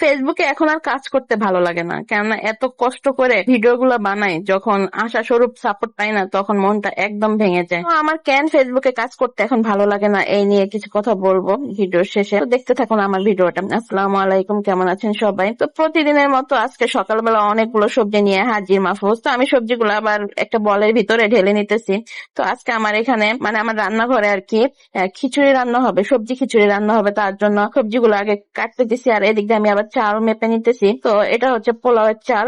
ফেসবুকে এখন আর কাজ করতে ভালো লাগে না, কেননা এত কষ্ট করে ভিডিও গুলা বানাই, যখন আশাস্বরূপ সাপোর্ট পাই না তখন মনটা একদম ভেঙে যায়। তো আমার কেন ফেসবুকে কাজ করতে এখন ভালো লাগে না, এই নিয়ে কিছু কথা বলবো ভিডিওর শেষে। তো দেখতে থাকুন আমার ভিডিওটা। আসসালামু আলাইকুম, কেমন আছেন সবাই? তো প্রতিদিনের মতো আজকে সকালবেলা অনেকগুলো সবজি নিয়ে হাজির মাহফুজ। তো আমি সবজিগুলো আবার একটা বলের ভিতরে ঢেলে নিতেছি। তো আজকে আমার এখানে মানে আমার রান্নাঘরে আর কি খিচুড়ি রান্না হবে, সবজি খিচুড়ি রান্না হবে। তার জন্য সবজিগুলো আগে কাটতে দিছি, আর এদিক দিয়ে আমি আবার চাল মেপে নিতেছি। তো এটা হচ্ছে পোলাওয়ের চাল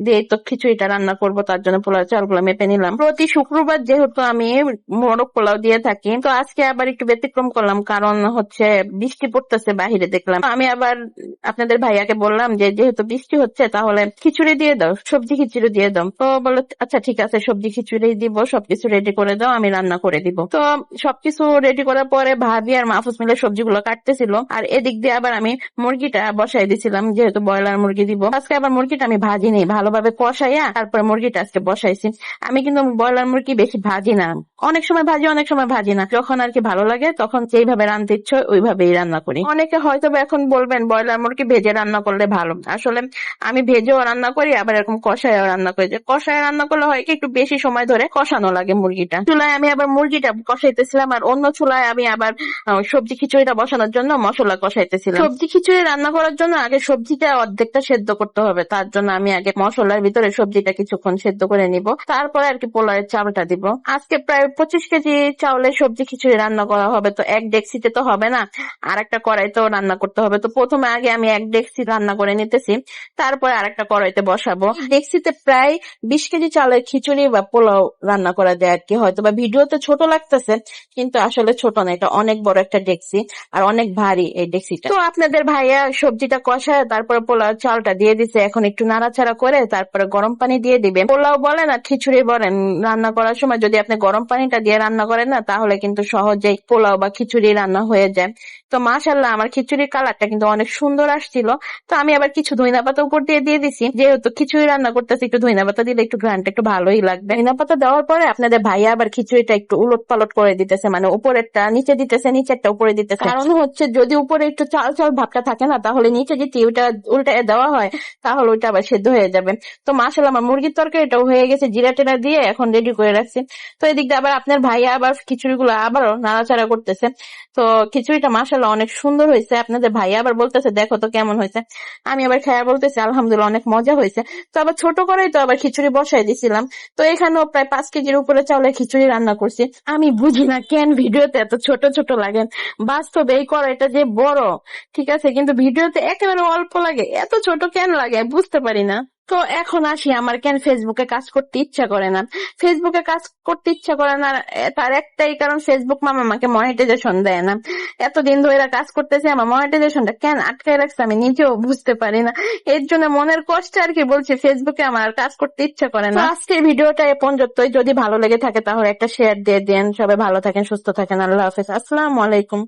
দিয়ে তো খিচুড়িটা রান্না করব, তার জন্য পোলাওয়ের চালগুলো মেপে নিলাম। প্রতি শুক্রবার যেহেতু আমি মোরগ পোলাও দিয়ে থাকি, তো আজকে আবার একটু ব্যতিক্রম করলাম, কারণ হচ্ছে বৃষ্টি পড়তেছে বাহিরে দেখলাম। আমি আবার আপনাদের ভাইয়াকে বললাম যে যেহেতু বৃষ্টি হচ্ছে তাহলে খিচুড়ি দিয়ে দাও, সবজি খিচুড়ি দিয়ে দাও। তো বললো আচ্ছা ঠিক আছে, সবজি খিচুড়ি দিব, সবকিছু রেডি করে দাও, আমি রান্না করে দিব। তো সবকিছু রেডি করার পরে ভাবি আর মাহফুজ মিলে সবজিগুলো কাটতেছিল, আর এদিক দিয়ে আবার আমি মুরগিটা বসাই দিছিলাম, যেহেতু ব্রয়লার মুরগি দিব। আজকে আবার মুরগিটা আমি ভাজি নেই, ভালোভাবে কষাইয়া তারপরে মুরগিটা আজকে বসাইছি। আমি কিন্তু ব্রয়লার মুরগি বেশি ভাজি না, অনেক সময় ভাজি অনেক সময় ভাজি না, যখন আর কি ভালো লাগে তখন যেইভাবে রান্নতে ইচ্ছে হয় ওইভাবেই রান্না করি। অনেকে হয়তো এখন বলবেন ব্রয়লার মুরগি ভেজে রান্না করলে ভালো, আসলে আমি ভেজেও রান্না করি আবার এরকম কষায়ও রান্না করি। যে কষায় রান্না করলে হয় কি একটু বেশি সময় ধরে কষানো লাগে মুরগিটা। চুলায় আমি আবার মুরগিটা কষাইতেছিলাম, আর অন্য চুলায় আমি আবার সবজি খিচুড়িটা বসানোর জন্য মশলা কষাইতেছিলাম। সবজি খিচুড়ি রান্না করার জন্য আগে সবজিটা অর্ধেকটা সেদ্ধ করতে হবে, তার জন্য আমি আগে মশলার ভিতরে সবজিটা কিছুক্ষণ সেদ্ধ করে নিব, তারপরে আর কি পোলাওয়ের চালটা দিব। আজকে প্রায় 25 কেজি চাউলের সবজি খিচুড়ি রান্না করা হবে। তো এক ডেক্সিতে তো হবে না, আর একটা কড়াইতেও রান্না করতে হবে। তো প্রথমে আগে আমি এক ডেক্সি রান্না করে নিতেছি, তারপরে আর একটা কড়াইতে বসাবো। ডেক্সিতে প্রায় 20 কেজি চালের খিচুড়ি বা পোলাও রান্না করা যায় আর কি। হয়তো বা ভিডিওতে ছোট লাগতেছে, কিন্তু আসলে ছোট না, এটা অনেক বড় একটা ডেক্সি আর অনেক ভারী এই ডেক্সিটা। তো আপনাদের ভাইয়া সবজিটা কষায় তারপরে পোলাও চালটা দিয়ে দিছে, এখন একটু নাড়াচাড়া করে তারপরে গরম পানি দিয়ে দিবে। পোলাও বলেন আর খিচুড়ি বলেন, রান্না করার সময় যদি আপনি গরম পানিটা দিয়ে রান্না করেন না, তাহলে কিন্তু সহজেই পোলাও বা খিচুড়ি রান্না হয়ে যায়। তো মাশাআল্লাহ আমার খিচুড়ির কালারটা কিন্তু অনেক সুন্দর আসছিল। তো আমি আবার কিছু ধনিয়া পাতা উপর দিয়ে দিছি, যেহেতু খিচুড়ি রান্না করতেছি একটু ধনিয়া পাতা দিলে একটু ঘ্রাণটা একটু ভালোই লাগবে। ধনিয়া পাতা দেওয়ার পরে আপনাদের ভাইয়া আবার খিচুড়িটা একটু উলট পালট করে দিতেছে, মানে উপরেরটা নিচে দিতেছে, নিচেরটা উপরে দিতেছে। কারণ হচ্ছে যদি উপরে একটু চাল চাল ভাবটা থাকে না, তাহলে নিচে যদি ওইটা উল্টে দেওয়া হয় তাহলে ওইটা আবার সেদ্ধ হয়ে যাবে। তো মাশাআল্লাহ আমার মুরগির তরকারি এটাও হয়ে গেছে, জিরা টেরা দিয়ে এখন রেডি করে রাখছি। তো এদিক দিয়ে আবার আপনার ভাইয়া আবার খিচুড়িগুলো আবারও নাড়াচাড়া করতেছে। তো খিচুড়িটা মাশাআল্লাহ অনেক সুন্দর হয়েছে। আপনাদের ভাইয়া আবার বলতেছে দেখো তো কেমন হয়েছে। আমি আবার খায়া বলতেছি আলহামদুলিল্লাহ অনেক মজা হয়েছে। তো আবার ছোট করেই তো আবার খিচুড়ি বসাই দিছিলাম। তো এখানেও প্রায় 5 কেজির উপরে চাউলের খিচুড়ি রান্না করছি। আমি বুঝি না কেন ভিডিওতে এত ছোট ছোট লাগে, বাস্তবে এই কড়াইটা যে বড় ঠিক আছে, কিন্তু ভিডিওতে একেবারে অল্প লাগে, এত ছোট কেন লাগে বুঝতে পারি না। তো এখন আসি আমার কেন ফেসবুকে কাজ করতে ইচ্ছা করে না। ফেসবুকে কাজ করতে ইচ্ছা করে না তার একটাই কারণ, ফেসবুক মামা আমাকে মনিটাইজেশন দেয় না। এতদিন ধরে কাজ করতেছে, আমার মনিটাইজেশনটা কেন আটকায় রাখছে আমি নিজেও বুঝতে পারি না। এর জন্য মনের কষ্ট আর কি বলছি, ফেসবুকে আমার আর কাজ করতে ইচ্ছা করে না। আজকের ভিডিওটা এ পর্যন্তই, যদি ভালো লেগে থাকে তাহলে একটা শেয়ার দিয়ে দেন। সবাই ভালো থাকেন, সুস্থ থাকেন, আল্লাহ হাফেজ, আসসালামু আলাইকুম।